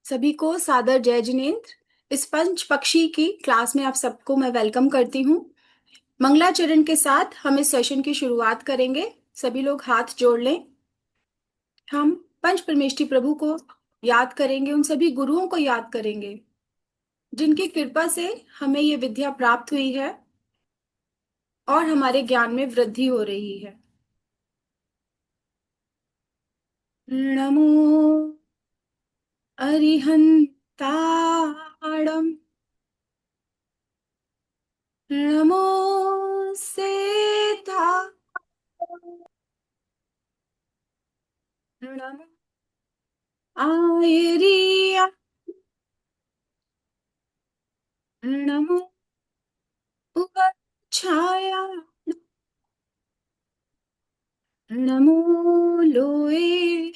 सभी को सादर जय जिनेन्द्र। इस पंच पक्षी की क्लास में आप सबको मैं वेलकम करती हूँ। मंगलाचरण के साथ हम इस सेशन की शुरुआत करेंगे। सभी लोग हाथ जोड़ लें। हम पंच परमेष्टि प्रभु को याद करेंगे, उन सभी गुरुओं को याद करेंगे जिनकी कृपा से हमें ये विद्या प्राप्त हुई है और हमारे ज्ञान में वृद्धि हो रही है। नमो अरिहंताणम, नमो सेता, नमो आयरिया, नमो उपछाया, नमो लोए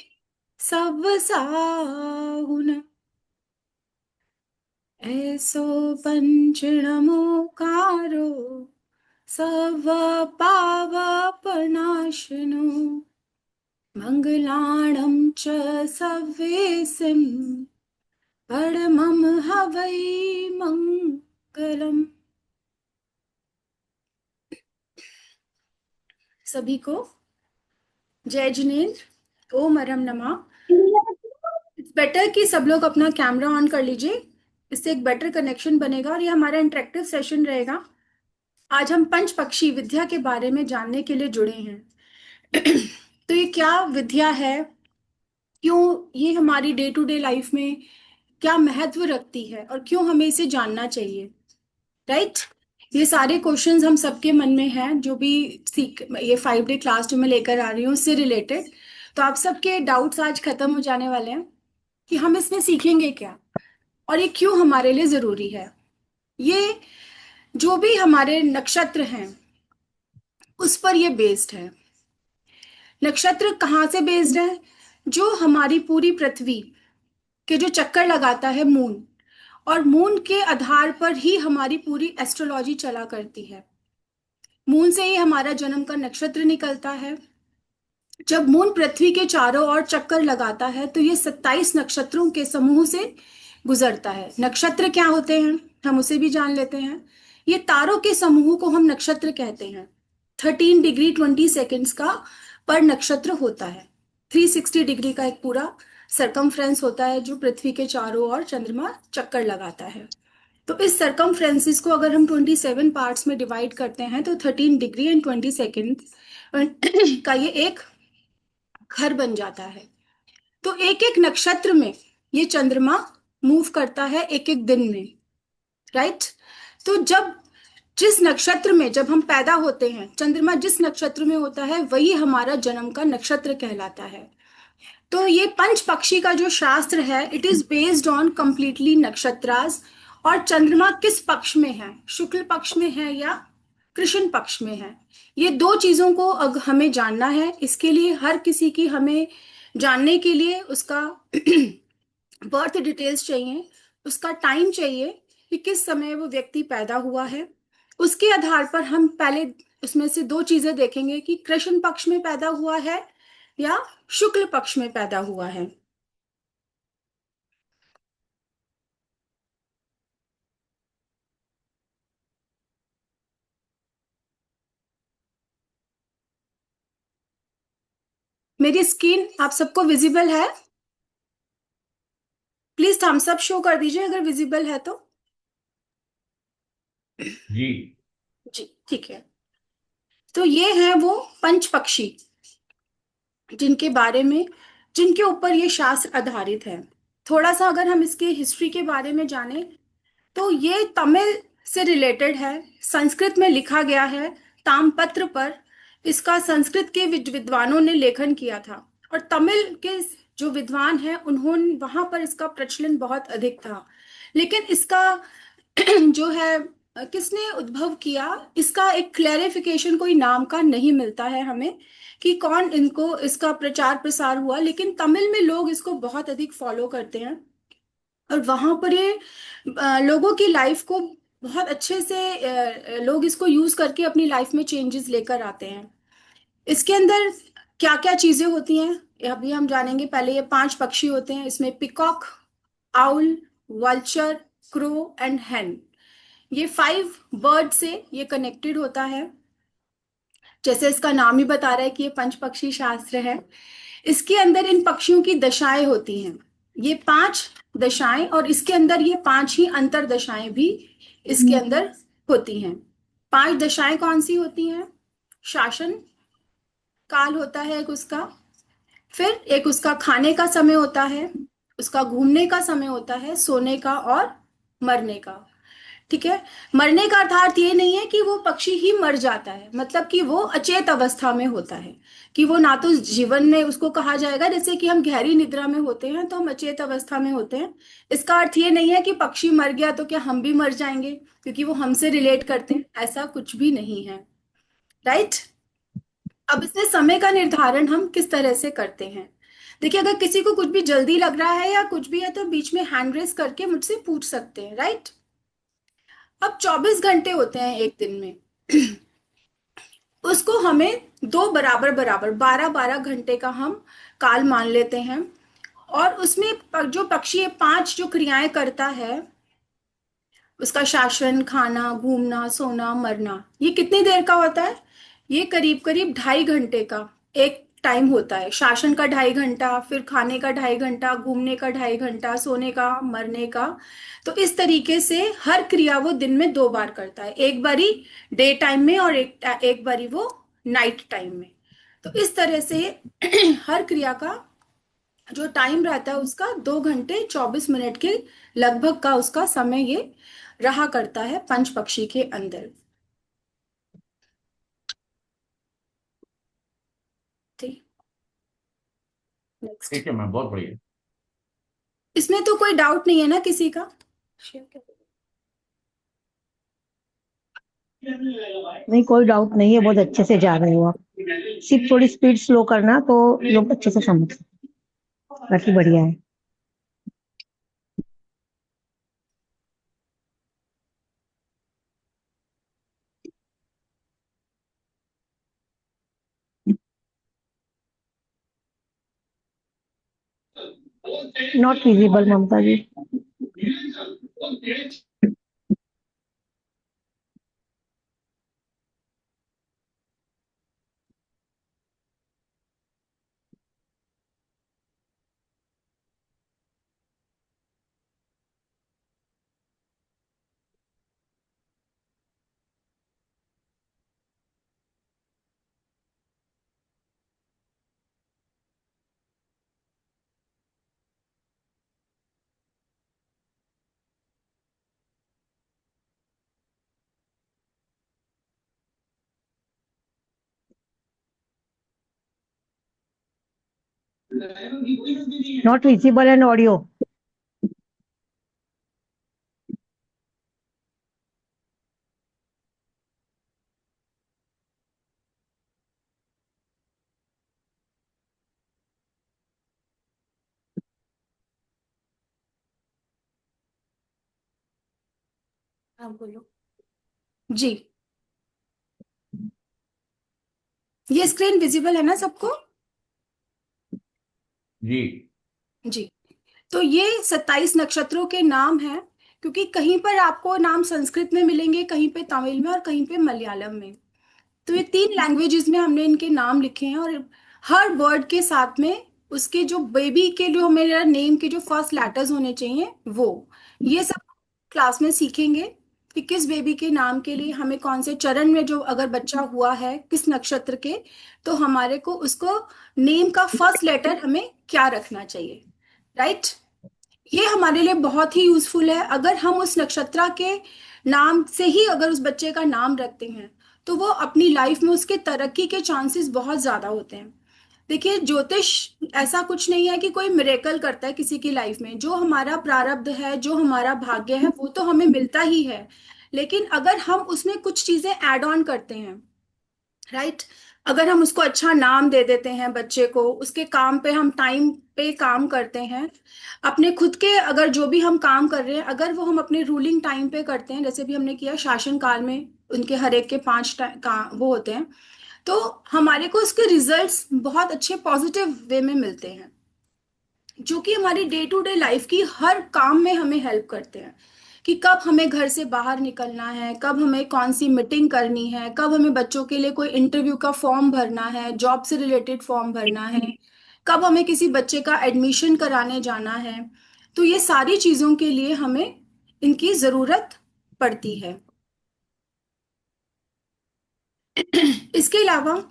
सब साहुन, ऐसो पंच नमोकारो सब पावपनाशनो मंगलाणं च सव्येसिं परमं हवै मंगलम्। सभी को जय जिनेन्द्र, ओम अरम नमः। इट्स बेटर कि सब लोग अपना कैमरा ऑन कर लीजिए, इससे एक बेटर कनेक्शन बनेगा और ये हमारा इंटरेक्टिव सेशन रहेगा। आज हम पंच पक्षी विद्या के बारे में जानने के लिए जुड़े हैं। तो ये क्या विद्या है, क्यों ये हमारी डे टू डे लाइफ में क्या महत्व रखती है और क्यों हमें इसे जानना चाहिए, राइट? ये सारे क्वेश्चंस हम सबके मन में हैं, जो भी सीख ये 5 डे क्लास जो मैं लेकर आ रही हूँ उससे रिलेटेड। तो आप सबके डाउट्स आज खत्म हो जाने वाले हैं कि हम इसमें सीखेंगे क्या और ये क्यों हमारे लिए जरूरी है। ये जो भी हमारे नक्षत्र हैं उस पर ये बेस्ड है। नक्षत्र कहाँ से बेस्ड है? जो हमारी पूरी पृथ्वी के जो चक्कर लगाता है मून, और मून के आधार पर ही हमारी पूरी एस्ट्रोलॉजी चला करती है। मून से ही हमारा जन्म का नक्षत्र निकलता है। जब मून पृथ्वी के चारों ओर चक्कर लगाता है तो ये 27 नक्षत्रों के समूह से गुजरता है। नक्षत्र क्या होते हैं हम उसे भी जान लेते हैं। ये तारों के समूह को हम नक्षत्र कहते हैं। 13 डिग्री 20 सेकेंड्स का पर नक्षत्र होता है। 360 डिग्री का एक पूरा सरकमफ्रेंस होता है जो पृथ्वी के चारों ओर चंद्रमा चक्कर लगाता है। तो इस सरकमफ्रेंसिस को अगर हम 27 पार्ट्स में डिवाइड करते हैं तो 13 डिग्री 20 सेकेंड का ये एक घर बन जाता है। तो एक एक नक्षत्र में ये चंद्रमा मूव करता है एक एक दिन में, राइट? तो जब जिस नक्षत्र में जब हम पैदा होते हैं, चंद्रमा जिस नक्षत्र में होता है वही हमारा जन्म का नक्षत्र कहलाता है। तो ये पंच पक्षी का जो शास्त्र है it is based on completely nakshatras. और चंद्रमा किस पक्ष में है, शुक्ल पक्ष में है या कृष्ण पक्ष में है, ये दो चीजों को हमें जानना है। इसके लिए हर किसी की हमें जानने के लिए उसका बर्थ डिटेल्स चाहिए, उसका टाइम चाहिए कि किस समय वो व्यक्ति पैदा हुआ है। उसके आधार पर हम पहले उसमें से दो चीजें देखेंगे कि कृष्ण पक्ष में पैदा हुआ है या शुक्ल पक्ष में पैदा हुआ है। मेरी स्क्रीन आप सबको विजिबल है? प्लीज थम्स अप शो कर दीजिए अगर विजिबल है तो। जी। जी ठीक है। तो ये है वो पंच पक्षी जिनके बारे में, जिनके ऊपर ये शास्त्र आधारित है। थोड़ा सा अगर हम इसके हिस्ट्री के बारे में जाने तो ये तमिल से रिलेटेड है। संस्कृत में लिखा गया है तामपत्र पर। इसका संस्कृत के विद्वानों ने लेखन किया था और तमिल के जो विद्वान हैं उन्होंने वहां पर इसका प्रचलन बहुत अधिक था। लेकिन इसका जो है किसने उद्भव किया, इसका एक क्लैरिफिकेशन कोई नाम का नहीं मिलता है हमें कि कौन इनको इसका प्रचार प्रसार हुआ। लेकिन तमिल में लोग इसको बहुत अधिक फॉलो करते हैं और वहां पर ये लोगों की लाइफ को बहुत अच्छे से लोग इसको यूज करके अपनी लाइफ में चेंजेस लेकर आते हैं। इसके अंदर क्या क्या चीजें होती हैं ये अभी हम जानेंगे। पहले ये 5 पक्षी होते हैं, इसमें peacock owl, vulture, crow and hen। ये 5 बर्ड से ये कनेक्टेड होता है। जैसे इसका नाम ही बता रहा है कि ये पंच पक्षी शास्त्र है। इसके अंदर इन पक्षियों की दशाएं होती हैं। ये 5 दशाएं, और इसके अंदर ये 5 ही अंतर दशाएं भी इसके अंदर होती हैं। 5 दशाएं कौन सी होती हैं? शासन काल होता है एक उसका, फिर एक उसका खाने का समय होता है, उसका घूमने का समय होता है, सोने का, और मरने का। ठीक है। मरने का अर्थात ये नहीं है कि वो पक्षी ही मर जाता है, मतलब कि वो अचेत अवस्था में होता है, कि वो ना तो जीवन में उसको कहा जाएगा, जैसे कि हम गहरी निद्रा में होते हैं तो हम अचेत अवस्था में होते हैं। इसका अर्थ ये नहीं है कि पक्षी मर गया तो क्या हम भी मर जाएंगे, क्योंकि वो हमसे रिलेट करते हैं, ऐसा कुछ भी नहीं है। राइट। अब इसमें समय का निर्धारण हम किस तरह से करते हैं? देखिए, अगर किसी को कुछ भी जल्दी लग रहा है या कुछ भी है तो बीच में हैंड रेस करके मुझसे पूछ सकते हैं। राइट। अब 24 घंटे होते हैं एक दिन में। उसको हमें दो बराबर बराबर 12-12 घंटे का हम काल मान लेते हैं। और उसमें जो पक्षी ये 5 जो क्रियाएं करता है, उसका शासन, खाना, घूमना, सोना, मरना, ये कितनी देर का होता है? ये करीब करीब 2.5 घंटे का एक टाइम होता है। शासन का 2.5 घंटा, फिर खाने का 2.5 घंटा, घूमने का 2.5 घंटा, सोने का, मरने का। तो इस तरीके से हर क्रिया वो दिन में 2 बार करता है, एक बारी डे टाइम में और एक बारी वो नाइट टाइम में। तो इस तरह से हर क्रिया का जो टाइम रहता है उसका 2 घंटे 24 मिनट के लगभग का उसका समय ये रहा करता है पंच पक्षी के अंदर। ठीक। नेक्स्ट। ठीक है मैम, बहुत बढ़िया। इसमें तो कोई डाउट नहीं है ना किसी का? शेयर कर दो। नहीं, कोई डाउट नहीं है, बहुत अच्छे से जा रहे हो आप। सिर्फ थोड़ी स्पीड स्लो करना तो लोग अच्छे से समझ सकते। बाकी बढ़िया है। Not visible Mamta ji. Not visible and audio. हाँ बोलो। जी। ये स्क्रीन विजिबल है ना सबको? जी। जी। तो ये 27 नक्षत्रों के नाम हैं, क्योंकि कहीं पर आपको नाम संस्कृत में मिलेंगे, कहीं पे तमिल में, और कहीं पे मलयालम में। तो ये 3 लैंग्वेजेस में हमने इनके नाम लिखे हैं, और हर वर्ड के साथ में उसके जो बेबी के जो मेरा नेम के जो फर्स्ट लेटर्स होने चाहिए वो, ये सब क्लास में सीखेंगे कि किस बेबी के नाम के लिए हमें कौन से चरण में, जो अगर बच्चा हुआ है किस नक्षत्र के, तो हमारे को उसको नेम का फर्स्ट लेटर हमें क्या रखना चाहिए। राइट। ये हमारे लिए बहुत ही यूजफुल है। अगर हम उस नक्षत्र के नाम से ही अगर उस बच्चे का नाम रखते हैं तो वो अपनी लाइफ में उसके तरक्की के चांसेस बहुत ज्यादा होते हैं। देखिए, ज्योतिष ऐसा कुछ नहीं है कि कोई मिरेकल करता है किसी की लाइफ में। जो हमारा प्रारब्ध है, जो हमारा भाग्य है, वो तो हमें मिलता ही है। लेकिन अगर हम उसमें कुछ चीजें ऐड ऑन करते हैं, राइट, अगर हम उसको अच्छा नाम दे देते हैं बच्चे को, उसके काम पे हम टाइम पे काम करते हैं, अपने खुद के अगर जो भी हम काम कर रहे हैं अगर वो हम अपने रूलिंग टाइम पे करते हैं, जैसे भी हमने किया शासन काल में, उनके हर एक के 5 वो होते हैं, तो हमारे को उसके रिजल्ट्स बहुत अच्छे पॉजिटिव वे में मिलते हैं। जो कि हमारी डे टू डे लाइफ की हर काम में हमें हेल्प करते हैं, कि कब हमें घर से बाहर निकलना है, कब हमें कौन सी मीटिंग करनी है, कब हमें बच्चों के लिए कोई इंटरव्यू का फॉर्म भरना है, जॉब से रिलेटेड फॉर्म भरना है, कब हमें किसी बच्चे का एडमिशन कराने जाना है। तो ये सारी चीज़ों के लिए हमें इनकी ज़रूरत पड़ती है। इसके अलावा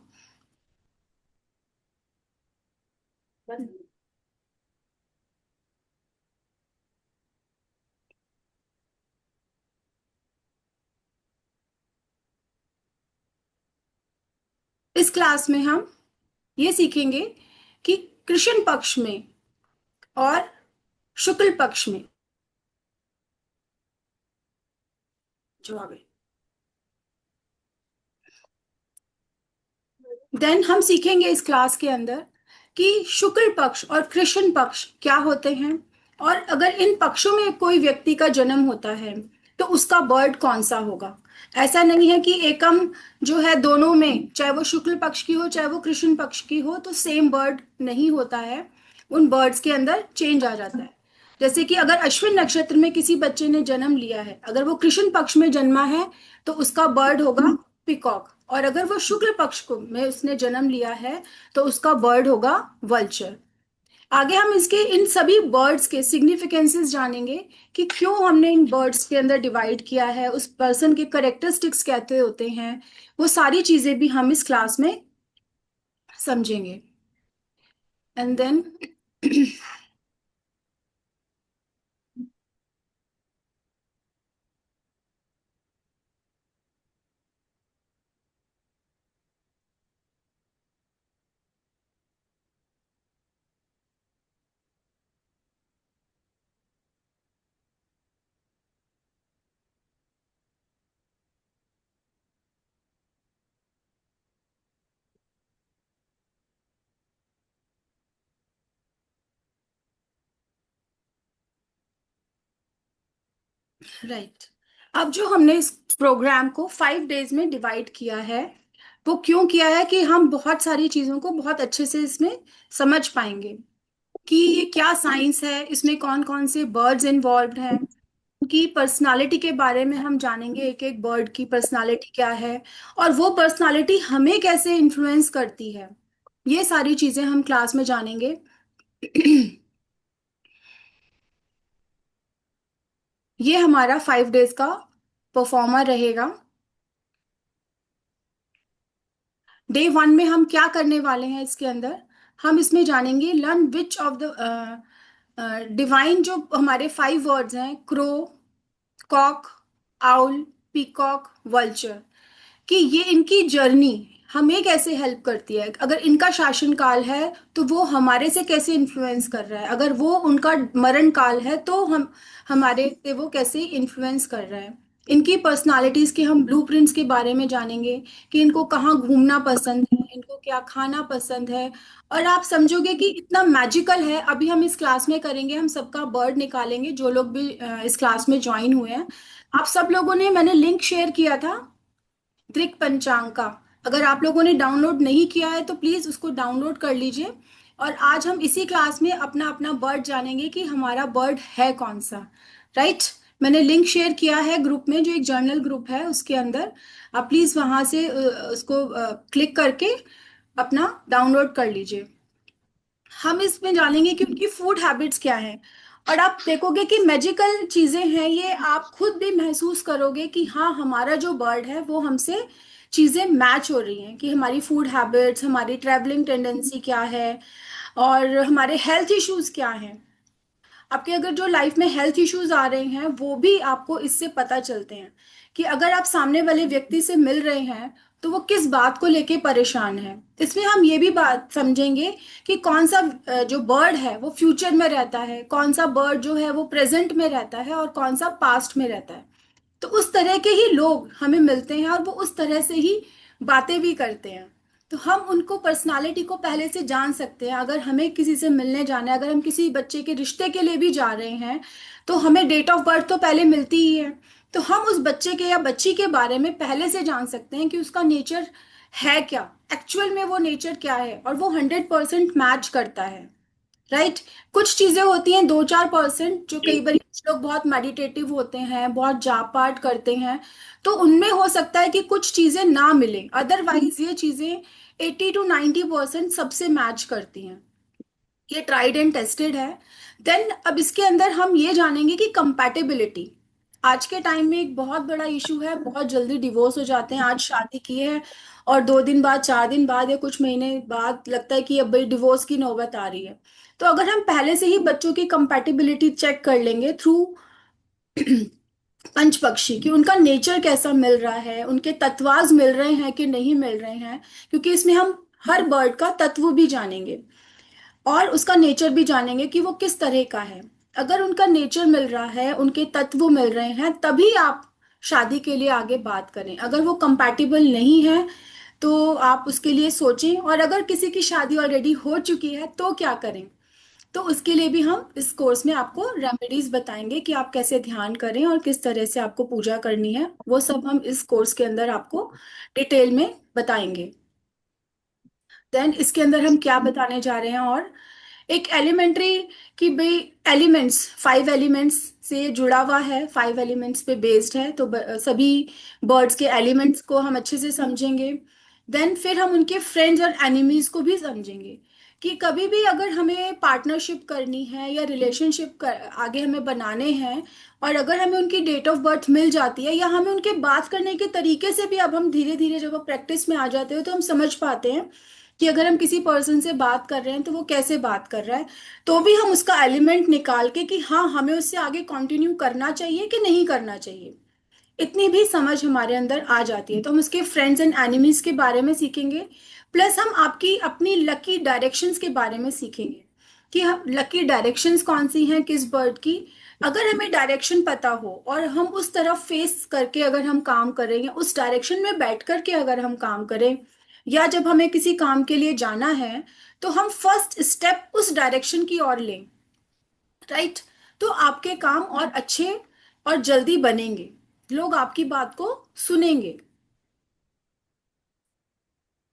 इस क्लास में हम ये सीखेंगे कि कृष्ण पक्ष में और शुक्ल पक्ष में, जो आ गए, देन हम सीखेंगे इस क्लास के अंदर कि शुक्ल पक्ष और कृष्ण पक्ष क्या होते हैं, और अगर इन पक्षों में कोई व्यक्ति का जन्म होता है तो उसका बर्ड कौन सा होगा। ऐसा नहीं है कि एकम जो है दोनों में, चाहे वो शुक्ल पक्ष की हो चाहे वो कृष्ण पक्ष की हो, तो सेम बर्ड नहीं होता है। उन बर्ड्स के अंदर चेंज आ जाता है। जैसे कि अगर अश्विन नक्षत्र में किसी बच्चे ने जन्म लिया है, अगर वो कृष्ण पक्ष में जन्मा है तो उसका बर्ड होगा पिकॉक, और अगर वो शुक्ल पक्ष को में उसने जन्म लिया है तो उसका बर्ड होगा वल्चर। आगे हम इसके इन सभी बर्ड्स के सिग्निफिकेंसेस जानेंगे, कि क्यों हमने इन बर्ड्स के अंदर डिवाइड किया है, उस पर्सन के करेक्टरिस्टिक्स कैसे होते हैं, वो सारी चीजें भी हम इस क्लास में समझेंगे। एंड देन राइट, अब जो हमने इस प्रोग्राम को 5 डेज में डिवाइड किया है, वो क्यों किया है कि हम बहुत सारी चीजों को बहुत अच्छे से इसमें समझ पाएंगे, कि ये क्या साइंस है, इसमें कौन कौन से बर्ड्स इन्वॉल्व हैं, उनकी पर्सनालिटी के बारे में हम जानेंगे, एक एक बर्ड की पर्सनालिटी क्या है, और वो पर्सनालिटी हमें कैसे इन्फ्लुएंस करती है। ये सारी चीजें हम क्लास में जानेंगे। ये हमारा 5 डेज का परफॉर्मर रहेगा। डे 1 में हम क्या करने वाले हैं इसके अंदर, हम इसमें जानेंगे learn which of the divine, जो हमारे 5 वर्ड्स हैं, crow, cock, owl, peacock, vulture, कि ये इनकी जर्नी हमें कैसे हेल्प करती है। अगर इनका शासन काल है तो वो हमारे से कैसे इन्फ्लुएंस कर रहा है, अगर वो उनका मरण काल है तो हम हमारे से वो कैसे इन्फ्लुएंस कर रहा है। इनकी पर्सनालिटीज के हम ब्लूप्रिंट्स के बारे में जानेंगे, कि इनको कहाँ घूमना पसंद है, इनको क्या खाना पसंद है। और आप समझोगे कि इतना मैजिकल है। अभी हम इस क्लास में करेंगे, हम सबका बर्ड निकालेंगे, जो लोग भी इस क्लास में ज्वाइन हुए हैं। आप सब लोगों ने, मैंने लिंक शेयर किया था दृक पंचांग का, अगर आप लोगों ने डाउनलोड नहीं किया है तो प्लीज उसको डाउनलोड कर लीजिए। और आज हम इसी क्लास में अपना अपना बर्ड जानेंगे, कि हमारा बर्ड है कौन सा। राइट, मैंने लिंक शेयर किया है ग्रुप में, जो एक जर्नल ग्रुप है उसके अंदर। आप प्लीज वहां से उसको क्लिक करके अपना डाउनलोड कर लीजिए। हम इसमें जानेंगे कि उनकी फूड हैबिट्स क्या हैं। और आप देखोगे कि मैजिकल चीजें हैं ये, आप खुद भी महसूस करोगे कि हाँ, हमारा जो बर्ड है वो हमसे चीजें मैच हो रही हैं, कि हमारी फूड हैबिट्स, हमारी ट्रैवलिंग टेंडेंसी क्या है, और हमारे हेल्थ इश्यूज क्या हैं। आपके अगर जो लाइफ में हेल्थ इश्यूज आ रहे हैं वो भी आपको इससे पता चलते हैं, कि अगर आप सामने वाले व्यक्ति से मिल रहे हैं तो वो किस बात को लेके परेशान है। इसमें हम ये भी बात समझेंगे कि कौन सा जो बर्ड है वो फ्यूचर में रहता है, कौन सा बर्ड जो है वो प्रेजेंट में रहता है, और कौन सा पास्ट में रहता है। तो उस तरह के ही लोग हमें मिलते हैं और वो उस तरह से ही बातें भी करते हैं। तो हम उनको पर्सनालिटी को पहले से जान सकते हैं। अगर हमें किसी से मिलने जाना है, अगर हम किसी बच्चे के रिश्ते के लिए भी जा रहे हैं, तो हमें डेट ऑफ बर्थ तो पहले मिलती ही है। तो हम उस बच्चे के या बच्ची के बारे में पहले से जान सकते हैं कि उसका नेचर है क्या, एक्चुअल में वो नेचर क्या है, और वो 100% मैच करता है। राइट। कुछ चीजें होती हैं 2-4% जो कई बार कुछ लोग बहुत मेडिटेटिव होते हैं, बहुत जाप पाठ करते हैं, तो उनमें हो सकता है कि कुछ चीजें ना मिले, अदरवाइज ये चीजें 80 to 90% सबसे मैच करती हैं। ये ट्राइड एंड टेस्टेड है। देन अब इसके अंदर हम ये जानेंगे कि कंपैटिबिलिटी आज के टाइम में एक बहुत बड़ा इशू है। बहुत जल्दी डिवोर्स हो जाते हैं। आज शादी की है और 2 दिन बाद, 4 दिन बाद या कुछ महीने बाद लगता है कि अब भाई डिवोर्स की नौबत आ रही है। तो अगर हम पहले से ही बच्चों की कंपैटिबिलिटी चेक कर लेंगे थ्रू पंचपक्षी, कि उनका नेचर कैसा मिल रहा है, उनके तत्वाज मिल रहे हैं कि नहीं मिल रहे हैं, क्योंकि इसमें हम हर बर्ड का तत्व भी जानेंगे और उसका नेचर भी जानेंगे कि वो किस तरह का है। अगर उनका नेचर मिल रहा है, उनके तत्व मिल रहे हैं, तभी आप शादी के लिए आगे बात करें। अगर वो कंपैटिबल नहीं है तो आप उसके लिए सोचें। और अगर किसी की शादी ऑलरेडी हो चुकी है तो क्या करें। तो उसके लिए भी हम इस कोर्स में आपको रेमेडीज बताएंगे कि आप कैसे ध्यान करें और किस तरह से आपको पूजा करनी है। वो सब हम इस कोर्स के अंदर आपको डिटेल में बताएंगे। देन इसके अंदर हम क्या बताने जा रहे हैं, और एक एलिमेंट्री की भाई एलिमेंट्स, 5 एलिमेंट्स से जुड़ा हुआ है, 5 एलिमेंट्स पे बेस्ड है, तो सभी बर्ड्स के एलिमेंट्स को हम अच्छे से समझेंगे। देन फिर हम उनके फ्रेंड्स और एनिमीज को भी समझेंगे कि कभी भी अगर हमें पार्टनरशिप करनी है या रिलेशनशिप आगे हमें बनाने हैं, और अगर हमें उनकी डेट ऑफ बर्थ मिल जाती है या हमें उनके बात करने के तरीके से भी, अब हम धीरे धीरे जब प्रैक्टिस में आ जाते हो तो हम समझ पाते हैं कि अगर हम किसी पर्सन से बात कर रहे हैं तो वो कैसे बात कर रहा है, तो भी हम उसका एलिमेंट निकाल के कि हाँ हमें उससे आगे कंटिन्यू करना चाहिए कि नहीं करना चाहिए, इतनी भी समझ हमारे अंदर आ जाती है। तो हम उसके फ्रेंड्स एंड एनिमीज के बारे में सीखेंगे। प्लस हम आपकी अपनी लकी डायरेक्शंस के बारे में सीखेंगे कि हम लकी डायरेक्शंस कौन सी हैं किस बर्ड की। अगर हमें डायरेक्शन पता हो और हम उस तरफ फेस करके अगर हम काम करें या उस डायरेक्शन में बैठ करके अगर हम काम करें, या जब हमें किसी काम के लिए जाना है तो हम फर्स्ट स्टेप उस डायरेक्शन की ओर लें, राइट। तो आपके काम और अच्छे और जल्दी बनेंगे, लोग आपकी बात को सुनेंगे।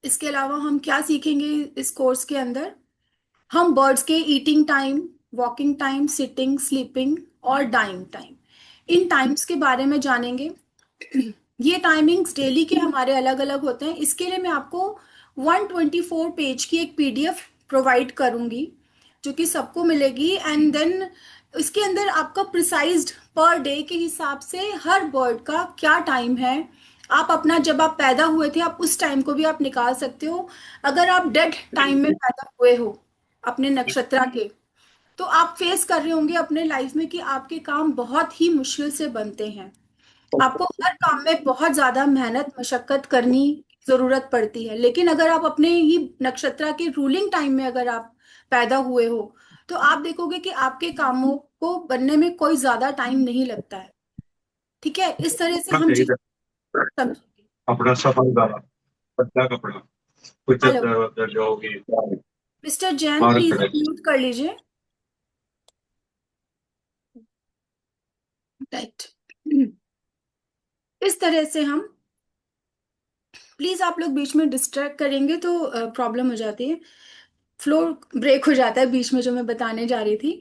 इसके अलावा हम क्या सीखेंगे इस कोर्स के अंदर, हम बर्ड्स के eating time, walking time, sitting, sleeping और डाइंग टाइम, इन टाइम्स के बारे में जानेंगे। ये टाइमिंग्स डेली के हमारे अलग अलग होते हैं। इसके लिए मैं आपको 124 पेज की एक पीडीएफ प्रोवाइड करूंगी जो कि सबको मिलेगी। एंड देन इसके अंदर आपका प्रिसाइज्ड पर डे के हिसाब से हर बर्ड का क्या टाइम है, आप अपना जब आप पैदा हुए थे आप उस टाइम को भी आप निकाल सकते हो। अगर आप डेड टाइम में पैदा हुए हो अपने नक्षत्र के, तो आप फेस कर रहे होंगे अपने लाइफ में कि आपके काम बहुत ही मुश्किल से बनते हैं। आपको हर काम में बहुत ज्यादा मेहनत मशक्कत करनी जरूरत पड़ती है। लेकिन अगर आप अपने ही नक्षत्र के रूलिंग टाइम में अगर आप पैदा हुए हो तो आप देखोगे कि आपके कामों को बनने में कोई ज्यादा टाइम नहीं लगता है। ठीक है, इस तरह से हम चीज समझेंगे। अपना सफल वाला बड़ा कपड़ा कुछ हेलो चद्दर वद्दर जो होगी मिस्टर जैन, बाहर प्लीज खड़े। म्यूट कर लीजिए। राइट। इस तरह से हम, प्लीज आप लोग बीच में डिस्ट्रैक्ट करेंगे तो प्रॉब्लम हो जाती है, फ्लो ब्रेक हो जाता है बीच में जो मैं बताने जा रही थी।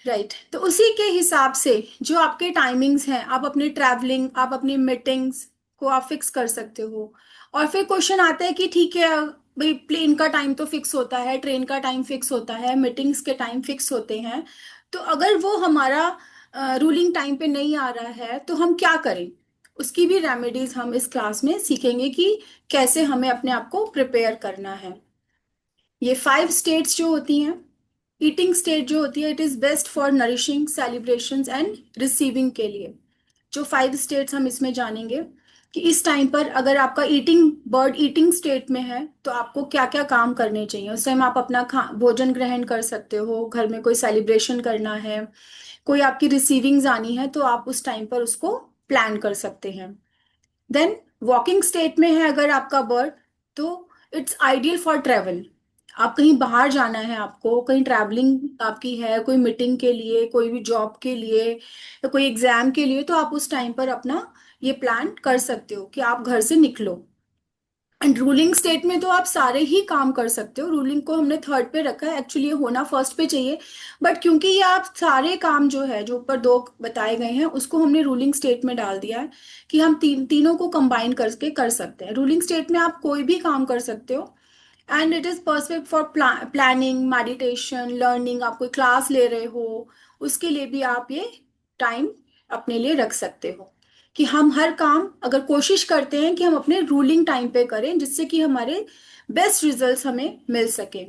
राइट। तो उसी के हिसाब से जो आपके टाइमिंग्स हैं, आप अपनी ट्रैवलिंग, आप अपनी मीटिंग्स को आप फिक्स कर सकते हो। और फिर क्वेश्चन आता है कि ठीक है भाई, प्लेन का टाइम तो फिक्स होता है, ट्रेन का टाइम फिक्स होता है, मीटिंग्स के टाइम फिक्स होते हैं, तो अगर वो हमारा रूलिंग टाइम पे नहीं आ रहा है तो हम क्या करें। उसकी भी रेमेडीज हम इस क्लास में सीखेंगे कि कैसे हमें अपने आप को प्रिपेयर करना है। ये 5 स्टेट्स जो होती हैं, ईटिंग स्टेट जो होती है, it is best for nourishing, celebrations and receiving के लिए। जो 5 स्टेट्स हम इसमें जानेंगे कि इस टाइम पर अगर आपका ईटिंग बर्ड ईटिंग स्टेट में है तो आपको क्या क्या काम करने चाहिए। उस टाइम आप अपना भोजन ग्रहण कर सकते हो, घर में कोई सेलिब्रेशन करना है, कोई आपकी रिसीविंग्स आनी है, तो आप उस टाइम पर उसको प्लान कर सकते हैं। देन वॉकिंग स्टेट में है अगर आपका बर्ड, तो इट्स आइडियल फॉर ट्रेवल। आप कहीं बाहर जाना है, आपको कहीं ट्रैवलिंग आपकी है, कोई मीटिंग के लिए, कोई भी जॉब के लिए या कोई एग्जाम के लिए, तो आप उस टाइम पर अपना ये प्लान कर सकते हो कि आप घर से निकलो। एंड रूलिंग स्टेट में तो आप सारे ही काम कर सकते हो। रूलिंग को हमने थर्ड पे रखा है, एक्चुअली ये होना फर्स्ट पे चाहिए, बट क्योंकि ये आप सारे काम जो है, जो ऊपर दो बताए गए हैं, उसको हमने रूलिंग स्टेट में डाल दिया है कि हम तीनों को कंबाइन करके कर सकते हैं। रूलिंग स्टेट में आप कोई भी काम कर सकते हो, and it is perfect for planning, meditation, learning. आप कोई क्लास ले रहे हो, उसके लिए भी आप ये टाइम अपने लिए रख सकते हो कि हम हर काम अगर कोशिश करते हैं कि हम अपने रूलिंग टाइम पे करें, जिससे कि हमारे बेस्ट रिजल्ट्स हमें मिल सके।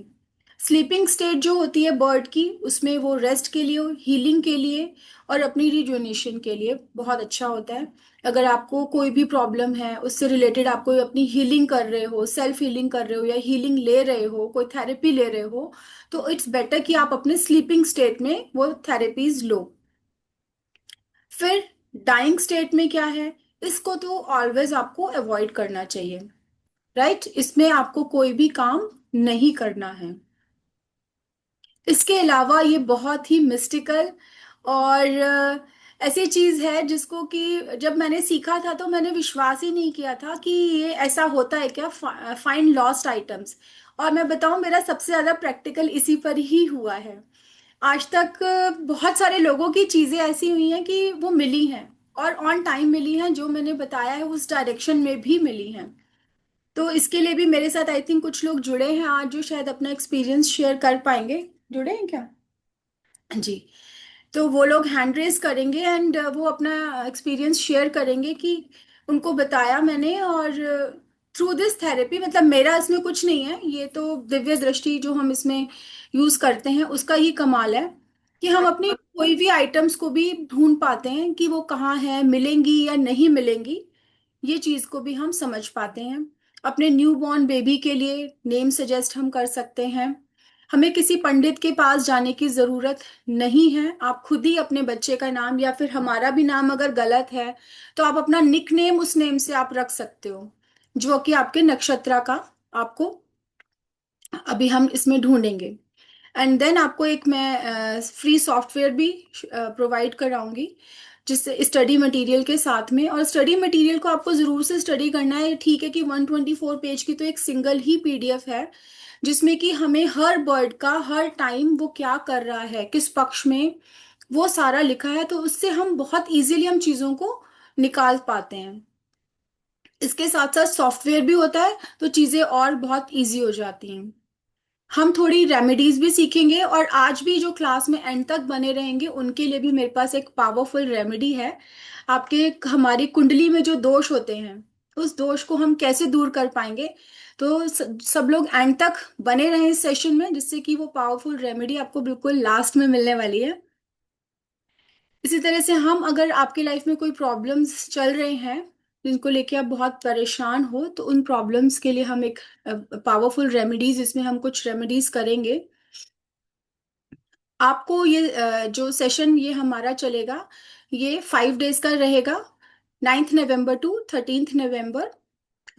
स्लीपिंग स्टेट जो होती है बर्ड की, उसमें वो रेस्ट के लिए, हीलिंग के लिए और अपनी रिजुविनेशन के लिए बहुत अच्छा होता है। अगर आपको कोई भी प्रॉब्लम है, उससे रिलेटेड आप कोई अपनी हीलिंग कर रहे हो, सेल्फ हीलिंग कर रहे हो या हीलिंग ले रहे हो, कोई थेरेपी ले रहे हो, तो इट्स बेटर कि आप अपने स्लीपिंग स्टेट में वो थेरेपीज लो। फिर डाइंग स्टेट में क्या है, इसको तो ऑलवेज आपको अवॉइड करना चाहिए, राइट? इसमें आपको कोई भी काम नहीं करना है। इसके अलावा ये बहुत ही मिस्टिकल और ऐसी चीज है जिसको कि जब मैंने सीखा था तो मैंने विश्वास ही नहीं किया था कि ये ऐसा होता है क्या, फाइंड लॉस्ट आइटम्स। और मैं बताऊं, मेरा सबसे ज्यादा प्रैक्टिकल इसी पर ही हुआ है। आज तक बहुत सारे लोगों की चीजें ऐसी हुई हैं कि वो मिली हैं और ऑन टाइम मिली हैं, जो मैंने बताया है उस डायरेक्शन में भी मिली हैं। तो इसके लिए भी मेरे साथ आई थिंक कुछ लोग जुड़े हैं आज, जो शायद अपना एक्सपीरियंस शेयर कर पाएंगे। जुड़े हैं क्या? जी। तो वो लोग हैंड रेस करेंगे एंड वो अपना एक्सपीरियंस शेयर करेंगे कि उनको बताया मैंने, और थ्रू दिस थेरेपी, मतलब मेरा इसमें कुछ नहीं है, ये तो दिव्य दृष्टि जो हम इसमें यूज करते हैं उसका ही कमाल है कि हम अपनी कोई भी आइटम्स को भी ढूंढ पाते हैं कि वो कहाँ है, मिलेंगी या नहीं मिलेंगी, ये चीज को भी हम समझ पाते हैं। अपने न्यू बॉर्न बेबी के लिए नेम सजेस्ट हम कर सकते हैं। हमें किसी पंडित के पास जाने की जरूरत नहीं है, आप खुद ही अपने बच्चे का नाम, या फिर हमारा भी नाम अगर गलत है तो आप अपना निक नेम उस नेम से आप रख सकते हो, जो कि आपके नक्षत्र का आपको अभी हम इसमें ढूंढेंगे। एंड देन आपको एक मैं फ्री सॉफ्टवेयर भी प्रोवाइड कराऊंगी, जिससे स्टडी मटेरियल के साथ में। और स्टडी मटेरियल को आपको जरूर से स्टडी करना है। ठीक है कि 124 पेज की तो एक सिंगल ही पीडीएफ है, जिसमें कि हमें हर बर्ड का हर टाइम वो क्या कर रहा है, किस पक्ष में, वो सारा लिखा है। तो उससे हम बहुत इजीली हम चीजों को निकाल पाते हैं। इसके साथ साथ सॉफ्टवेयर भी होता है, तो चीजें और बहुत इजी हो जाती हैं। हम थोड़ी रेमेडीज भी सीखेंगे, और आज भी जो क्लास में एंड तक बने रहेंगे उनके लिए भी मेरे पास एक पावरफुल रेमेडी है। आपके हमारी कुंडली में जो दोष होते हैं, उस दोष को हम कैसे दूर कर पाएंगे। तो सब लोग एंड तक बने रहें इस सेशन में, जिससे कि वो पावरफुल रेमेडी आपको बिल्कुल लास्ट में मिलने वाली है। इसी तरह से हम, अगर आपकी लाइफ में कोई प्रॉब्लम्स चल रहे हैं जिनको लेके आप बहुत परेशान हो, तो उन प्रॉब्लम्स के लिए हम एक पावरफुल रेमेडीज, इसमें हम कुछ रेमेडीज करेंगे। आपको ये जो सेशन ये हमारा चलेगा, ये 5 डेज का रहेगा, 9 नवंबर टू 13 नवंबर।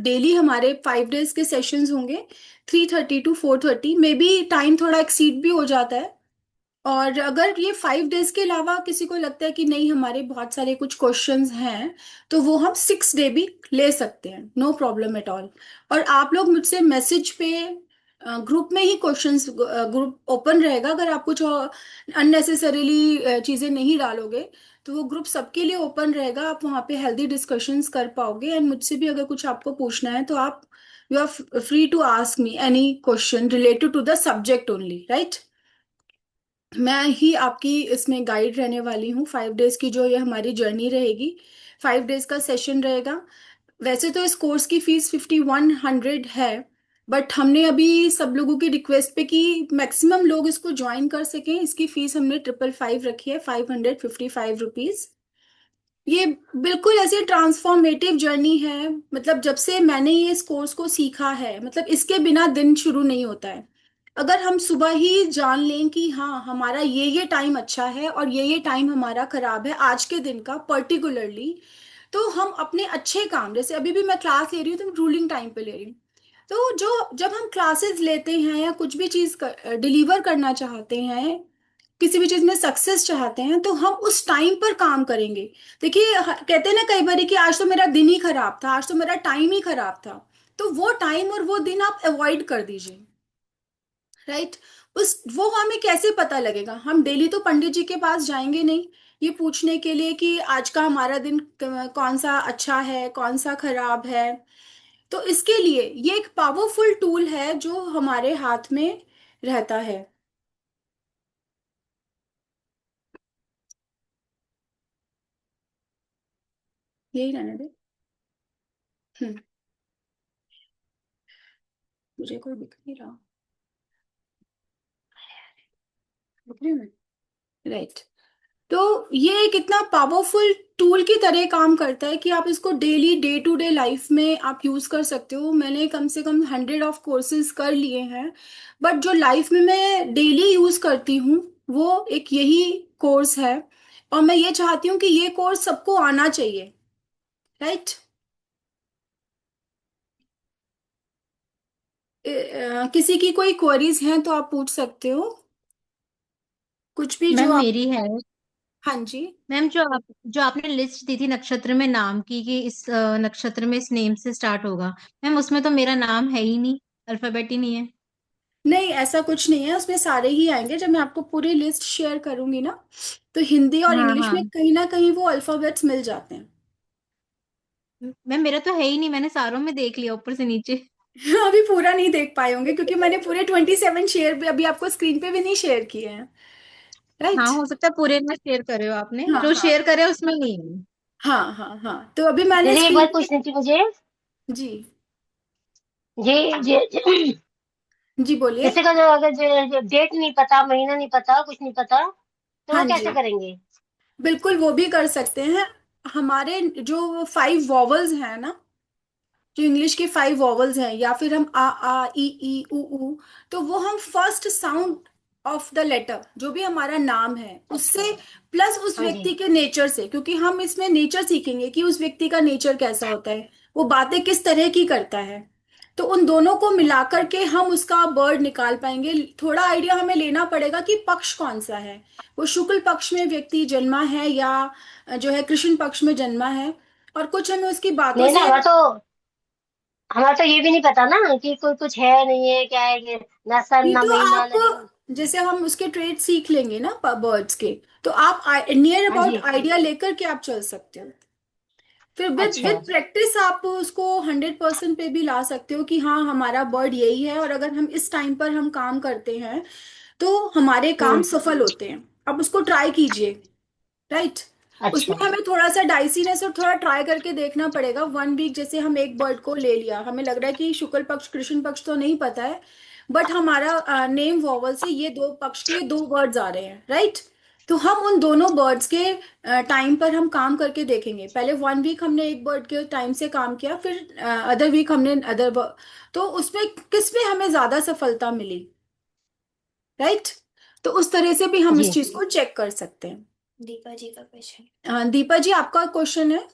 डेली हमारे 5 डेज के सेशंस होंगे, 3:30 to 4:30। मे बी टाइम थोड़ा एक्सीड भी हो जाता है। और अगर ये 5 डेज के अलावा किसी को लगता है कि नहीं, हमारे बहुत सारे कुछ क्वेश्चंस हैं, तो वो हम 6 डे भी ले सकते हैं, नो प्रॉब्लम एट ऑल। और आप लोग मुझसे मैसेज पे, ग्रुप में ही क्वेश्चंस, ग्रुप ओपन रहेगा, अगर आप कुछ अननेसेसरीली चीज़ें नहीं डालोगे तो वो ग्रुप सबके लिए ओपन रहेगा। आप वहाँ पे हेल्दी डिस्कशंस कर पाओगे, एंड मुझसे भी अगर कुछ आपको पूछना है तो आप, you are free to ask me any question related to the subject only, right? मैं ही आपकी इसमें गाइड रहने वाली हूँ। 5 डेज की जो ये हमारी जर्नी रहेगी, 5 डेज का सेशन रहेगा। वैसे तो इस कोर्स की फीस 5100 है, बट हमने अभी सब लोगों की रिक्वेस्ट पे कि मैक्सिमम लोग इसको ज्वाइन कर सकें, इसकी फीस हमने 555 रखी है, 555 रुपीज। ये बिल्कुल ऐसी ट्रांसफॉर्मेटिव जर्नी है, मतलब जब से मैंने ये इस कोर्स को सीखा है, मतलब इसके बिना दिन शुरू नहीं होता है। अगर हम सुबह ही जान लें कि हाँ, हमारा ये टाइम अच्छा है और ये टाइम हमारा खराब है आज के दिन का पर्टिकुलरली, तो हम अपने अच्छे काम, जैसे अभी भी मैं क्लास ले रही हूँ तो मैं रूलिंग टाइम पे ले रही हूँ। तो जो जब हम क्लासेस लेते हैं या कुछ भी चीज़ डिलीवर करना चाहते हैं, किसी भी चीज में सक्सेस चाहते हैं, तो हम उस टाइम पर काम करेंगे। देखिए कहते हैं ना कई बार कि आज तो मेरा दिन ही खराब था, आज तो मेरा टाइम ही खराब था, तो वो टाइम और वो दिन आप अवॉइड कर दीजिए। राइट। उस वो हमें कैसे पता लगेगा? हम डेली तो पंडित जी के पास जाएंगे नहीं ये पूछने के लिए कि आज का हमारा दिन कौन सा अच्छा है कौन सा खराब है। तो इसके लिए ये एक पावरफुल टूल है जो हमारे हाथ में रहता है। यही रहने दे। हम्म। मुझे कोई दिख नहीं रहा। दिख रही हूँ मैं? राइट। तो ये कितना पावरफुल टूल की तरह काम करता है कि आप इसको daily day to day life में आप यूज कर सकते हो। मैंने कम से कम 100 ऑफ कोर्सेज कर लिए हैं, बट जो लाइफ में मैं डेली यूज करती हूँ वो एक यही कोर्स है। और मैं ये चाहती हूँ कि ये कोर्स सबको आना चाहिए। राइट। किसी की कोई क्वेरीज हैं तो आप पूछ सकते हो कुछ भी जो मैम आप। मेरी है। हाँ जी। मैम जो आपने लिस्ट दी थी नक्षत्र में नाम की कि इस नक्षत्र में इस नेम से स्टार्ट होगा, मैम उसमें तो मेरा नाम है ही नहीं, अल्फाबेट ही नहीं है। नहीं, ऐसा कुछ नहीं है, उसमें सारे ही आएंगे। जब मैं आपको पूरी लिस्ट शेयर करूंगी ना, तो हिंदी और हाँ इंग्लिश हाँ। में कहीं ना कहीं वो अल्फाबेट्स मिल जाते हैं। मैम मेरा तो है ही नहीं, मैंने सारों में देख लिया ऊपर से नीचे। अभी पूरा नहीं देख पाए होंगे क्योंकि मैंने पूरे 27 शेयर भी अभी आपको स्क्रीन पे भी नहीं शेयर किए हैं। राइट। हाँ हो सकता है पूरे में शेयर करे हो आपने, हाँ जो हाँ शेयर करे उसमें नहीं है। हाँ हाँ हाँ, तो अभी मैंने दीदी एक स्क्रीन बात पे। पूछनी थी मुझे। जी। जी जी। जी बोलिए। जैसे कि अगर डेट नहीं पता, महीना नहीं पता, कुछ नहीं पता, तो हाँ वो जी, कैसे करेंगे? बिल्कुल वो भी कर सकते हैं। हमारे जो 5 वॉवल्स हैं ना, जो इंग्लिश के 5 वॉवल्स हैं, या फिर हम आ ई उ, तो वो हम first sound of the letter जो भी हमारा नाम है अच्छा। उससे, प्लस उस हाँ जी। व्यक्ति के नेचर से, क्योंकि हम इसमें नेचर सीखेंगे कि उस व्यक्ति का नेचर कैसा होता है, वो बातें किस तरह की करता है। तो उन दोनों को मिलाकर के हम उसका वर्ड निकाल पाएंगे। थोड़ा आइडिया हमें लेना पड़ेगा कि पक्ष कौन सा है, वो शुक्ल पक्ष में व्यक्ति जन्मा है या जो है कृष्ण पक्ष में जन्मा है। और कुछ हमें उसकी बातों नहीं ना, से। हमारा तो ये भी नहीं पता ना कि कोई कुछ है नहीं है, क्या है ये, ना सन ये ना तो महीना आप ना दिन। जैसे हम उसके ट्रेड सीख लेंगे ना बर्ड्स के, तो आप नियर हाँ अबाउट जी। आइडिया लेकर के आप चल सकते हो। फिर विद अच्छा। विद प्रैक्टिस आप उसको 100% पे भी ला सकते हो कि हाँ हमारा बर्ड यही है, और अगर हम इस टाइम पर हम काम करते हैं तो हमारे काम हम्म। सफल होते हैं। आप उसको ट्राई कीजिए। राइट। उसमें अच्छा। हमें थोड़ा सा डाइसीनेस और थोड़ा ट्राई करके देखना पड़ेगा। 1 वीक जैसे हम एक बर्ड को ले लिया, हमें लग रहा है कि शुक्ल पक्ष कृष्ण पक्ष तो नहीं पता है, बट हमारा नेम वॉवल से ये दो पक्ष के ये दो वर्ड्स आ रहे हैं। राइट। तो हम उन दोनों बर्ड्स के टाइम पर हम काम करके देखेंगे। पहले 1 वीक हमने एक बर्ड के टाइम से काम किया, फिर अदर वीक हमने अदर। तो उसमें किस में हमें ज्यादा सफलता मिली। राइट। तो उस तरह से भी हम इस जी। चीज को चेक कर सकते हैं। दीपा जी का क्वेश्चन। हाँ दीपा जी, आपका क्वेश्चन है।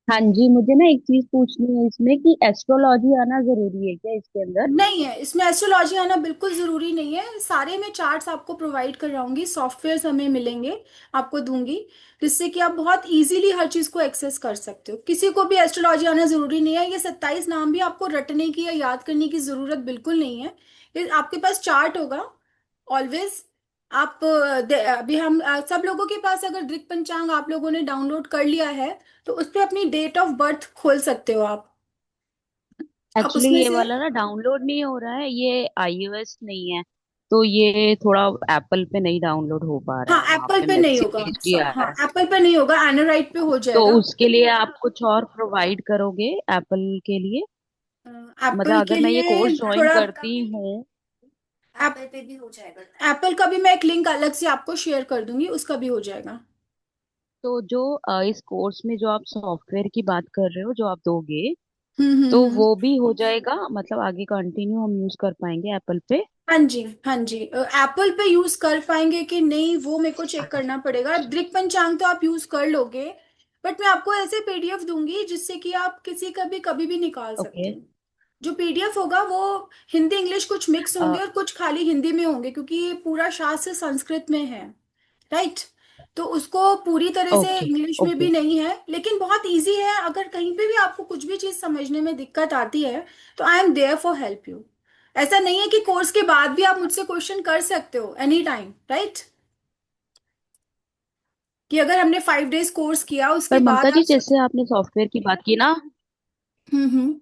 हाँ जी, मुझे ना एक चीज पूछनी है इसमें कि एस्ट्रोलॉजी आना जरूरी है क्या इसके अंदर? नहीं है, इसमें एस्ट्रोलॉजी आना बिल्कुल जरूरी नहीं है। सारे मैं चार्ट्स आपको प्रोवाइड कराऊंगी, सॉफ्टवेयर हमें मिलेंगे, आपको दूंगी, जिससे कि आप बहुत इजीली हर चीज को एक्सेस कर सकते हो। किसी को भी एस्ट्रोलॉजी आना जरूरी नहीं है। ये 27 नाम भी आपको रटने की या याद करने की जरूरत बिल्कुल नहीं है। ये आपके पास चार्ट होगा ऑलवेज। आप अभी हम सब लोगों के पास अगर दृक पंचांग आप लोगों ने डाउनलोड कर लिया है, तो उस पर अपनी डेट ऑफ बर्थ खोल सकते हो आप एक्चुअली उसमें ये से। वाला ना डाउनलोड नहीं हो रहा है, ये iOS नहीं है, तो ये थोड़ा एप्पल पे नहीं डाउनलोड हो पा रहा हाँ है, वहां एप्पल पे पे नहीं होगा। मैसेज भी आ हाँ रहा है। एप्पल पे नहीं होगा, एंड्रॉइड पे हो तो जाएगा। उसके लिए आप कुछ और प्रोवाइड करोगे एप्पल के लिए? मतलब एप्पल के अगर मैं ये लिए कोर्स ज्वाइन थोड़ा। करती हूँ एप्पल पे भी हो जाएगा। एप्पल का भी मैं एक लिंक अलग से आपको शेयर कर दूंगी, उसका भी हो जाएगा। तो जो इस कोर्स में जो आप सॉफ्टवेयर की बात कर रहे हो जो आप दोगे, तो हम्म। वो भी हो जाएगा? मतलब आगे कंटिन्यू हम यूज कर पाएंगे एप्पल पे? हाँ जी हाँ जी, एप्पल पे यूज कर पाएंगे कि नहीं वो मेरे को चेक करना पड़ेगा। दृक पंचांग तो आप यूज कर लोगे, बट मैं आपको ऐसे पीडीएफ दूंगी जिससे कि आप किसी का भी कभी भी निकाल ओके। सकते हो। जो पीडीएफ होगा वो हिंदी इंग्लिश कुछ मिक्स होंगे और कुछ खाली हिंदी में होंगे, क्योंकि ये पूरा शास्त्र संस्कृत में है। राइट। तो उसको पूरी तरह से ओके इंग्लिश में भी ओके। नहीं है, लेकिन बहुत इजी है। अगर कहीं पे भी आपको कुछ भी चीज समझने में दिक्कत आती है तो I am there for help you. ऐसा नहीं है कि कोर्स के बाद भी आप मुझसे क्वेश्चन कर सकते हो एनी टाइम, राइट? कि अगर हमने 5 डेज कोर्स किया उसके पर ममता बाद जी, आप जैसे आपने सॉफ्टवेयर की बात की ना, हम्म।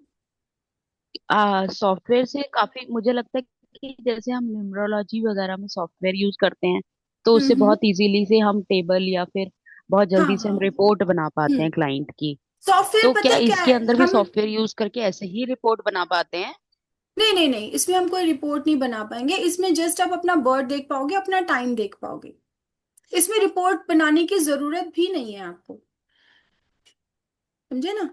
सॉफ्टवेयर से काफी मुझे लगता है कि जैसे हम न्यूमरोलॉजी वगैरह में सॉफ्टवेयर यूज करते हैं, तो उससे हम्म। बहुत इजीली से हम टेबल या फिर बहुत हाँ जल्दी से हाँ। हम रिपोर्ट बना पाते हम्म। हैं क्लाइंट की। सॉफ्टवेयर तो पता क्या है क्या इसके है अंदर भी हम। सॉफ्टवेयर यूज करके ऐसे ही रिपोर्ट बना पाते हैं? नहीं नहीं नहीं, इसमें हम कोई रिपोर्ट नहीं बना पाएंगे। इसमें जस्ट आप अपना बर्थ देख पाओगे, अपना टाइम देख पाओगे। इसमें रिपोर्ट बनाने की जरूरत भी नहीं है आपको, समझे ना?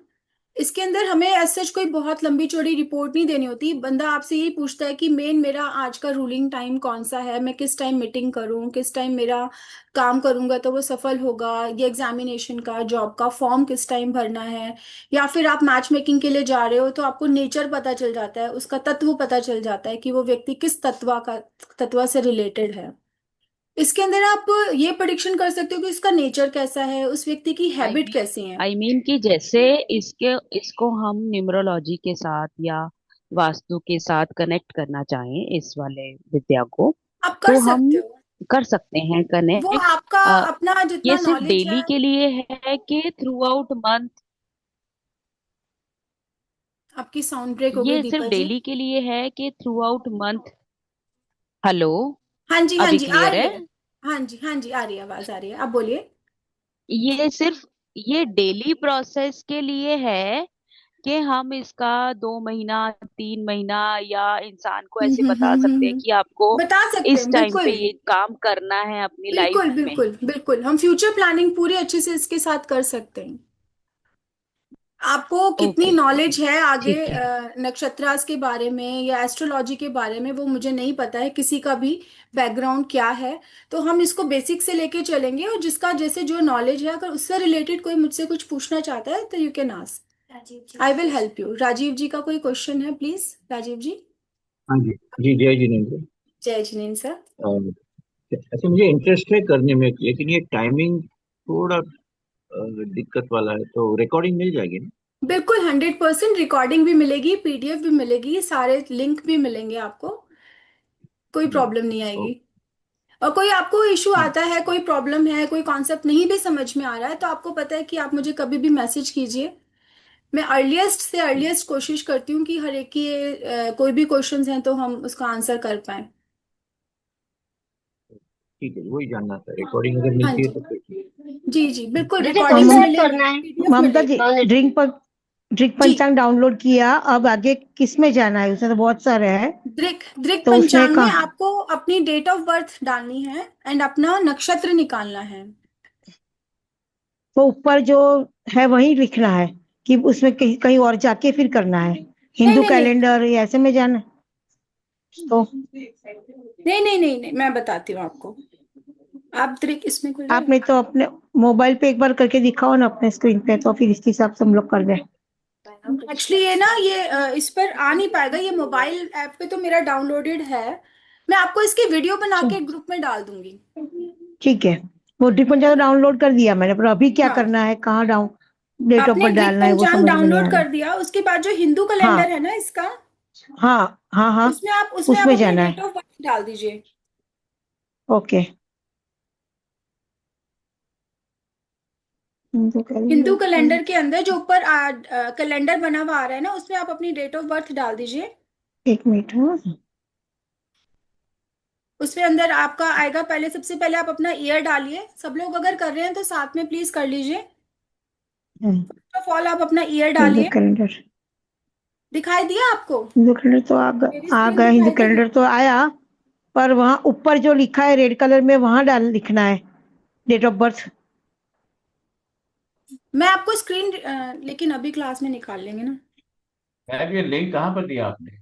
इसके अंदर हमें ऐसा सच कोई बहुत लंबी चौड़ी रिपोर्ट नहीं देनी होती। बंदा आपसे यही पूछता है कि मेन मेरा आज का रूलिंग टाइम कौन सा है, मैं किस टाइम मीटिंग करूं, किस टाइम मेरा काम करूंगा तो वो सफल होगा, ये एग्जामिनेशन का जॉब का फॉर्म किस टाइम भरना है। या फिर आप मैच मेकिंग के लिए जा रहे हो तो आपको नेचर पता चल जाता है, उसका तत्व पता चल जाता है कि वो व्यक्ति किस तत्व से रिलेटेड है। इसके अंदर आप ये प्रिडिक्शन कर सकते हो कि उसका नेचर कैसा है, उस व्यक्ति की आई हैबिट मीन कैसी है। आई मीन कि जैसे इसके इसको हम न्यूमरोलॉजी के साथ या वास्तु के साथ कनेक्ट करना चाहें इस वाले विद्या को, आप कर तो हम सकते हो। कर सकते हैं वो कनेक्ट। आपका अपना ये जितना सिर्फ नॉलेज डेली है। के लिए है कि थ्रू आउट मंथ? आपकी साउंड ब्रेक हो गई ये सिर्फ दीपा जी। डेली के लिए है कि थ्रू आउट मंथ? हेलो, हाँ जी हाँ अभी जी, आ क्लियर रही है? है। हाँ जी हाँ जी, आ रही है, आवाज आ रही है, आप बोलिए। ये सिर्फ ये डेली प्रोसेस के लिए है कि हम इसका 2 महीना 3 महीना या इंसान को ऐसे बता सकते हैं हम्म। कि आपको बता सकते इस हैं टाइम पे बिल्कुल। ये काम करना है अपनी लाइफ बिल्कुल में? बिल्कुल बिल्कुल, हम फ्यूचर प्लानिंग पूरी अच्छे से इसके साथ कर सकते हैं। आपको कितनी ओके नॉलेज है आगे ठीक है। नक्षत्रास के बारे में या एस्ट्रोलॉजी के बारे में वो मुझे नहीं पता है, किसी का भी बैकग्राउंड क्या है। तो हम इसको बेसिक से लेके चलेंगे, और जिसका जैसे जो नॉलेज है अगर उससे रिलेटेड कोई मुझसे कुछ पूछना चाहता है तो you can ask, I will help you. Rajiv ji का कोई क्वेश्चन है, प्लीज राजीव जी। हाँ जी। जी जय जिनेंद्र। जय जिनेन्द्र सर। ऐसे मुझे इंटरेस्ट है करने में, लेकिन ये टाइमिंग थोड़ा दिक्कत वाला है, तो रिकॉर्डिंग मिल जाएगी ना? बिल्कुल 100% रिकॉर्डिंग भी मिलेगी, पीडीएफ भी मिलेगी, सारे लिंक भी मिलेंगे आपको। कोई जी। प्रॉब्लम नहीं आएगी। ओ, और कोई आपको इशू ठीक। आता है, कोई प्रॉब्लम है, कोई कॉन्सेप्ट नहीं भी समझ में आ रहा है तो आपको पता है कि आप मुझे कभी भी मैसेज कीजिए। मैं अर्लीस्ट से अर्लीस्ट कोशिश करती हूँ कि हर एक की कोई भी क्वेश्चंस हैं तो हम उसका आंसर कर पाए। ठीक है, वही जानना था, रिकॉर्डिंग अगर हाँ मिलती है जी। तो फिर ठीक जी जी बिल्कुल, दीदी और रिकॉर्डिंग्स कैसे मिलेंगी, करना है? पीडीएफ ममता जी, मिलेगी। ड्रिंक जी। पंचांग डाउनलोड किया, अब आगे किस में जाना है? उसमें तो बहुत सारे हैं। दृक दृक तो उसमें पंचांग में कहा, आपको अपनी डेट ऑफ बर्थ डालनी है एंड अपना नक्षत्र निकालना है। तो ऊपर जो है वही लिखना है कि उसमें कहीं कहीं और जाके फिर करना है? नहीं हिंदू नहीं नहीं कैलेंडर या ऐसे में जाना है? तो नहीं नहीं नहीं नहीं, मैं बताती हूँ आपको। आप दृक इसमें खुल रहा है। आपने तो अपने मोबाइल पे एक बार करके दिखाओ ना अपने स्क्रीन पे, तो फिर इसके हिसाब से हम लोग कर दें। एक्चुअली ये ना ये इस पर आ नहीं पाएगा, ये मोबाइल ऐप पे तो मेरा डाउनलोडेड है। मैं आपको इसकी वीडियो बना अच्छा, के ग्रुप में डाल दूंगी। ठीक है। वो ड्रिप पंचांग डाउनलोड कर दिया मैंने, पर अभी क्या हाँ, करना है, कहाँ डाउन डेट ऑफ आपने बर्थ दृक डालना है, वो पंचांग समझ में नहीं डाउनलोड आ रहा कर है। दिया, उसके बाद जो हिंदू कैलेंडर हाँ है ना इसका, हाँ हाँ हाँ, उसमें आप उसमें अपनी जाना डेट है। ऑफ बर्थ डाल दीजिए। Okay. Hindu Hindu calendar, calendar के अंदर जो ऊपर कैलेंडर बना हुआ आ रहा है ना, उसमें आप अपनी डेट ऑफ बर्थ डाल दीजिए। एक मिनट। हाँ उसमें अंदर आपका आएगा, पहले सबसे पहले आप अपना ईयर डालिए। सब लोग अगर कर रहे हैं तो साथ में प्लीज कर लीजिए। फर्स्ट ऑफ ऑल आप अपना ईयर हिंदू डालिए। कैलेंडर, दिखाई दिया आपको? हिंदू कैलेंडर तो मेरी आ स्क्रीन गया, हिंदू दिखाई दे रही कैलेंडर है? तो आया। पर वहां ऊपर जो लिखा है रेड कलर में, वहां डाल लिखना है डेट ऑफ बर्थ। मैं आपको स्क्रीन लेकिन अभी क्लास में निकाल लेंगे ना। मैम ये लिंक कहाँ पर दिया आपने?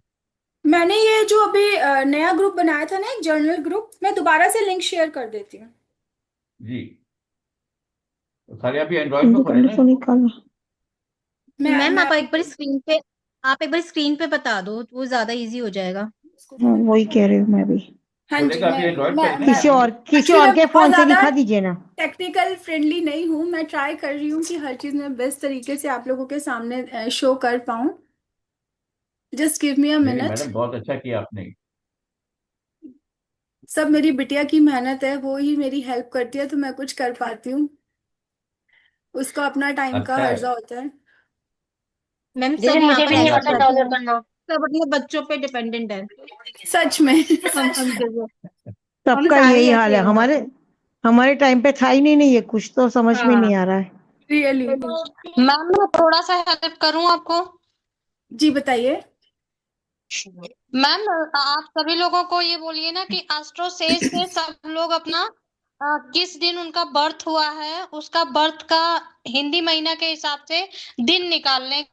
मैंने ये जो अभी नया ग्रुप बनाया था ना, एक जर्नल ग्रुप, मैं दोबारा से लिंक शेयर कर देती हूँ। जी, तो खाली आप ये एंड्रॉइड में हिंदू खोले कैलेंडर ना तो इसको? निकालना। मैं मैम आप अभी एक बार स्क्रीन पे आप एक बार स्क्रीन पे बता दो तो वो ज्यादा इजी हो जाएगा। इसको हाँ, थोड़ा वही कह रही हूँ मैं भी। हाँ जी, बोलेगा अभी एंड्रॉइड पे है ना किसी और एक्चुअली के मैं फोन बहुत से ज्यादा दिखा दीजिए ना। टेक्निकल फ्रेंडली नहीं हूँ। मैं ट्राई कर रही हूँ कि हर चीज मैं बेस्ट तरीके से आप लोगों के सामने शो कर पाऊँ। जस्ट गिव मी अ नहीं नहीं मिनट। मैडम, बहुत अच्छा किया आपने। सब मेरी बिटिया की मेहनत है, वो ही मेरी हेल्प करती है तो मैं कुछ कर पाती हूँ। उसका अपना टाइम का अच्छा है। हर्जा होता है। मैम दीदी सब यहाँ मुझे पर भी नहीं ऐसा आता करते डाउनलोड हैं, करना। सब अपने बच्चों पे डिपेंडेंट है। सच में। हम जैसे हम सबका सारे यही हाल ऐसे है। हैं यहाँ पे। हमारे टाइम पे था ही नहीं ये, कुछ तो समझ में हाँ नहीं आ रहा है। रियली। मैम मैं थोड़ा सा हेल्प करूं आपको। जी बताइए। मैम आप सभी लोगों को ये बोलिए ना कि एस्ट्रोसेज से सब लोग अपना किस दिन उनका बर्थ हुआ है उसका बर्थ का हिंदी महीना के हिसाब से दिन निकाल लें।